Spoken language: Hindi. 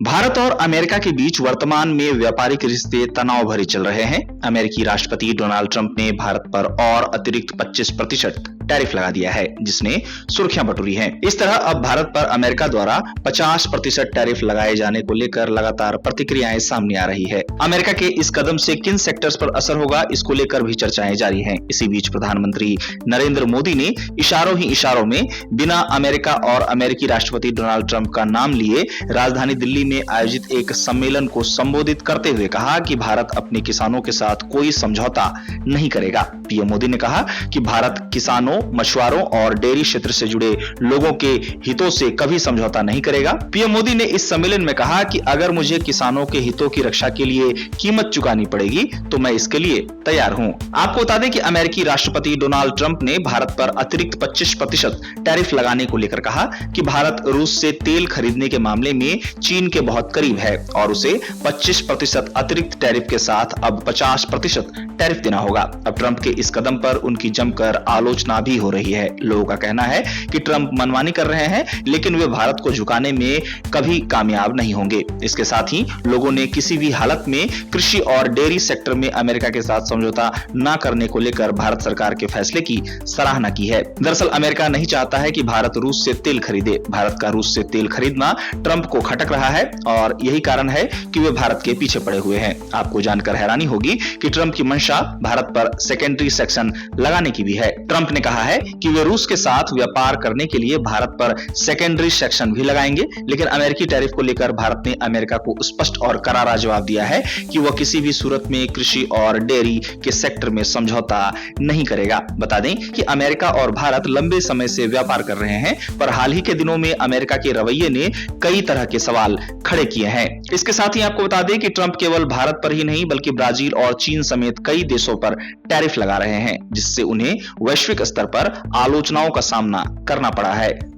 भारत और अमेरिका के बीच वर्तमान में व्यापारिक रिश्ते तनाव भरे चल रहे हैं। अमेरिकी राष्ट्रपति डोनाल्ड ट्रंप ने भारत पर और अतिरिक्त 25% टैरिफ लगा दिया है, जिसने सुर्खियां बटोरी हैं। इस तरह अब भारत पर अमेरिका द्वारा 50% टैरिफ लगाए जाने को लेकर लगातार प्रतिक्रियाएं सामने आ रही है। अमेरिका के इस कदम से किन सेक्टर्स पर असर होगा, इसको लेकर भी चर्चाएं जारी हैं। इसी बीच प्रधानमंत्री नरेंद्र मोदी ने इशारों ही इशारों में बिना अमेरिका और अमेरिकी राष्ट्रपति डोनाल्ड ट्रंप का नाम लिए राजधानी दिल्ली में आयोजित एक सम्मेलन को संबोधित करते हुए कहा कि भारत अपने किसानों के साथ कोई समझौता नहीं करेगा। पीएम मोदी ने कहा कि भारत किसानों, मछुआरों और डेयरी क्षेत्र से जुड़े लोगों के हितों से कभी समझौता नहीं करेगा। पीएम मोदी ने इस सम्मेलन में कहा कि अगर मुझे किसानों के हितों की रक्षा के लिए कीमत चुकानी पड़ेगी तो मैं इसके लिए तैयार हूं। आपको बता दें कि अमेरिकी राष्ट्रपति डोनाल्ड ट्रंप ने भारत पर अतिरिक्त 25% टैरिफ लगाने को लेकर कहा कि भारत रूस से तेल खरीदने के मामले में चीन के बहुत करीब है और उसे 25% अतिरिक्त टैरिफ के साथ अब 50% टैरिफ देना होगा। अब ट्रंप के इस कदम पर उनकी जमकर आलोचना भी हो रही है। लोगों का कहना है कि ट्रंप मनमानी कर रहे हैं, लेकिन वे भारत को झुकाने में कभी कामयाब नहीं होंगे। इसके साथ ही लोगों ने किसी भी हालत में कृषि और डेयरी सेक्टर में अमेरिका के साथ समझौता न करने को लेकर भारत सरकार के फैसले की सराहना की है। दरअसल अमेरिका नहीं चाहता है कि भारत रूस से तेल खरीदे। भारत का रूस से तेल खरीदना ट्रंप को खटक रहा है और यही कारण है कि वे भारत के पीछे पड़े हुए हैं। आपको जानकर हैरानी होगी कि ट्रंप की मंशा भारत पर सेकेंडरी सेक्शन लगाने की भी है। ट्रंप ने कहा है कि वे रूस के साथ व्यापार करने के लिए भारत पर सेकेंडरी सेक्शन भी लगाएंगे, लेकिन अमेरिकी टैरिफ को लेकर भारत ने अमेरिका को स्पष्ट और करारा जवाब दिया है कि वह किसी भी सूरत में कृषि और डेयरी के सेक्टर में समझौता नहीं करेगा। बता दें कि अमेरिका और भारत लंबे समय से व्यापार कर रहे हैं, पर हाल ही के दिनों में अमेरिका के रवैये ने कई तरह के सवाल खड़े किए हैं। इसके साथ ही आपको बता दें कि ट्रंप केवल भारत पर ही नहीं बल्कि ब्राजील और चीन समेत कई देशों पर टैरिफ लगा रहे हैं, जिससे उन्हें वैश्विक स्तर पर आलोचनाओं का सामना करना पड़ा है।